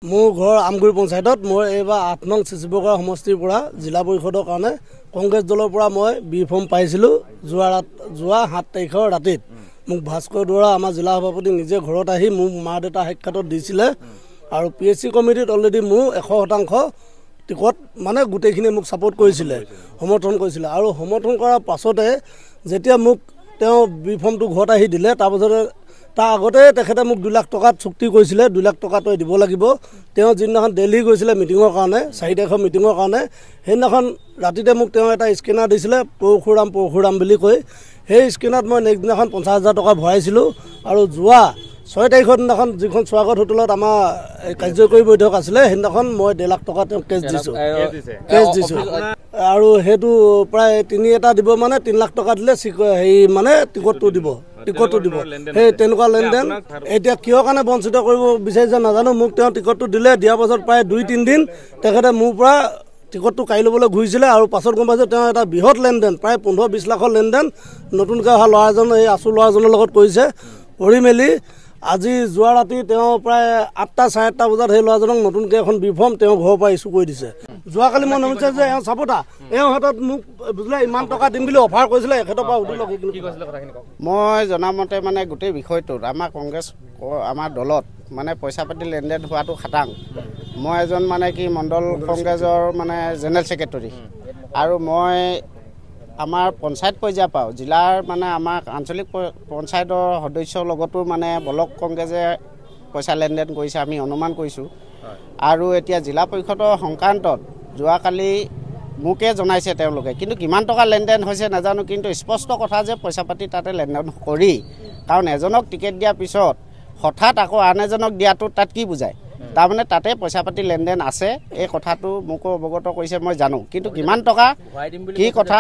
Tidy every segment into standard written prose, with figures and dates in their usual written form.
মোৰ ঘৰ আমগুৰি পঞ্চায়তত মই এইবাৰ ৮ নং চিচিবগড় সমষ্টিৰ পৰা জিলা পৰিষদৰ কাৰণে কংগ্ৰেছ দলৰ পৰা মই বি ফৰ্ম পাইছিলোঁ যোৱা ৭ তাৰিখৰ ৰাতিত মোক ভাস্কৰ দুৱৰা আমাৰ জিলা সভাপতি নিজে ঘৰত আহি মোক মা দেউতা সাক্ষাতত দিছিলে আৰু PSC কমিটিত অলৰেডি মোৰ 100% টিকট মানে গোটেইখিনি মোক ছাপোৰ্ট কৰিছিলে সমৰ্থন কৰিছিলে আৰু সমৰ্থন কৰাৰ পাছতে যেতিয়া মোক তেওঁ বি ফৰ্মটো ঘৰত আহি দিলে তাৰপাছতে তাৰ আগতে তেখেতে মোক 2 লাখ টকাত চুক্তি কৰিছিলে 2 লাখ টকা তই দিব লাগিব তেওঁ যিদিনাখন দিল্লী গৈছিলে মিটিঙৰ কাৰণে 4 তাৰিখৰ মিটিঙৰ কাৰণে সেইদিনাখন ৰাতিতে মোক তেওঁ এটা স্কেনাৰ দিছিলে পৰশুৰাম বুলি কৈ সেই স্কেনাৰত মই নেক্সট দিনাখন 50,000 টকা ভৰাইছিলোঁ আৰু যোৱা 6 তাৰিখৰ দিনাখন যিখন স্বাগত হোটেলত আমাৰ কাৰ্যকৰী বৈঠক আছিলে সেইদিনাখন মই 1.5 লাখ টকা তেওঁ কেছ দিছোঁ আৰু সেইটো প্ৰায় 3 এটা দিব মানে 3 লাখ টকা দিলে হেৰি মানে টিকটটো দিব সেই তেনেকুৱা লেনদেন এতিয়া কিয় কাৰণে বঞ্চিত কৰিব বিচাৰিছে নাজানো মোক তেওঁ টিকটটো দিলে দিয়াৰ পাছত প্ৰায় 2-3 দিন তেখেতে মোৰ পৰা টিকটটো কাঢ়ি ল'বলৈ ঘূৰিছিলে আৰু পাছত গম পাইছোঁ তেওঁ এটা বৃহৎ লেনদেন প্ৰায় 15-20 লাখৰ লেনদেন নতুনকৈ অহা ল'ৰাজন এই আচু ল'ৰাজনৰ লগত কৰিছে কৰি মেলি আজি যোৱা ৰাতি তেওঁ প্ৰায় 8টা-8:30 বজাত সেই ল'ৰাজনক নতুনকৈ এখন বি ফৰ্ম তেওঁ ঘৰৰ পৰা ইছ্যু কৰি দিছে যোৱাকালি মই নমিছে যে এওঁ চাপোতা এওঁ হাতত মোক বুজিলে ইমান টকা দিম বুলি অফাৰ কৰিছিলে এখেতৰ পৰা সুধিলক মই জনামতে মানে গোটেই বিষয়টোত আমাৰ কংগ্ৰেছ আমাৰ দলত মানে পইচা পাতি লেনদেন হোৱাটো খাটাং মই এজন মানে কি মণ্ডল কংগ্ৰেছৰ মানে জেনেৰেল ছেক্ৰেটাৰী আৰু মই আমাৰ পঞ্চায়ত পৰ্যায়ৰ পৰা জিলাৰ মানে আমাৰ আঞ্চলিক পঞ্চায়তৰ সদস্যৰ লগতো মানে ব্লক কংগ্ৰেছে পইচা লেনদেন কৰিছে আমি অনুমান কৰিছোঁ আৰু এতিয়া জিলা পৰিষদৰ সংক্ৰান্তত যোৱাকালি মোকে জনাইছে তেওঁলোকে কিন্তু কিমান টকা লেনদেন হৈছে নাজানো কিন্তু স্পষ্ট কথা যে পইচা পাতি তাতে লেনদেন কৰি কাৰণ এজনক টিকেট দিয়াৰ পিছত হঠাৎ আকৌ আন এজনক দিয়াটো তাত কি বুজায় তাৰমানে তাতে পইচা পাতি লেনদেন আছে এই কথাটো মোকো অৱগত কৰিছে মই জানো কিন্তু কিমান টকা কি কথা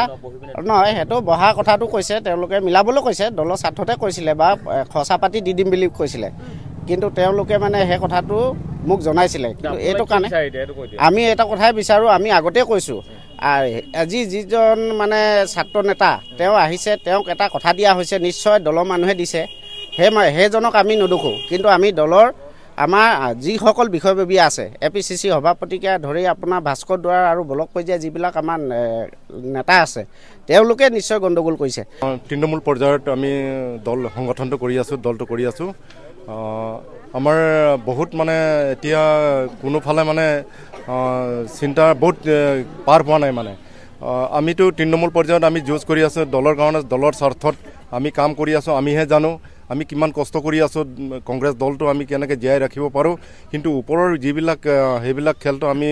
নহয় সেইটো বহা কথাটো কৈছে তেওঁলোকে মিলাবলৈ কৈছে দলৰ স্বাৰ্থতে কৈছিলে বা খৰচা পাতি দি দিম বুলি কৈছিলে কিন্তু তেওঁলোকে মানে সেই কথাটো মোক জনাইছিলে কিন্তু এইটো কাৰণে আমি এটা কথাই বিচাৰোঁ আমি আগতে কৈছোঁ আজি যিজন মানে ছাত্ৰ নেতা তেওঁ আহিছে তেওঁক এটা কথা দিয়া হৈছে নিশ্চয় দলৰ মানুহে দিছে সেইজনক আমি নদুখোঁ কিন্তু আমি দলৰ আমাৰ যিসকল বিষয়ববীয়া আছে APCC সভাপতিকে ধৰি আপোনাৰ ভাস্কৰ দুৱাৰ আৰু ব্লক পৰ্যায়ৰ যিবিলাক আমাৰ নেতা আছে তেওঁলোকে নিশ্চয় গণ্ডগোল কৰিছে তৃণমূল পৰ্যায়ত আমি দল সংগঠনটো কৰি আছোঁ দলটো কৰি আছোঁ আমাৰ বহুত মানে এতিয়া কোনোফালে মানে চিন্তা বহুত পাৰ পোৱা নাই মানে আমিতো তৃণমূল পৰ্যায়ত আমি যুঁজ কৰি আছোঁ দলৰ কাৰণে দলৰ স্বাৰ্থত আমি কাম কৰি আছোঁ আমিহে জানো আমি কিমান কষ্ট কৰি আছোঁ কংগ্ৰেছ দলটো আমি কেনেকৈ জীয়াই ৰাখিব পাৰোঁ কিন্তু ওপৰৰ যিবিলাক সেইবিলাক খেলটো আমি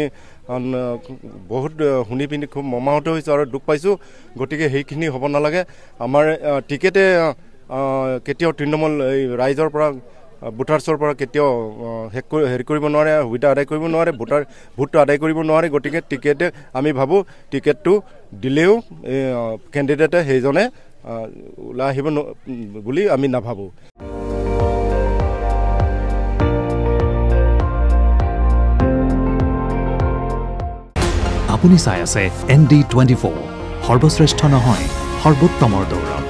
বহুত শুনি পিনি খুব মৰ্মাহত হৈছোঁ আৰু দুখ পাইছোঁ গতিকে সেইখিনি হ'ব নালাগে আমাৰ টিকেটে কেতিয়াও তৃণমূল এই ৰাইজৰ পৰা ভোটাৰ্ছৰ পৰা কেতিয়াও হেৰি কৰিব নোৱাৰে সুবিধা আদায় কৰিব নোৱাৰে ভোটটো আদায় কৰিব নোৱাৰে গতিকে টিকেটে আমি ভাবোঁ টিকেটটো দিলেও কেণ্ডিডেটে সেইজনে ওলাই আহিব বুলি আমি নাভাবোঁ আপুনি চাই আছে ND24 সৰ্বশ্ৰেষ্ঠ নহয় সৰ্বোত্তমৰ দৌৰ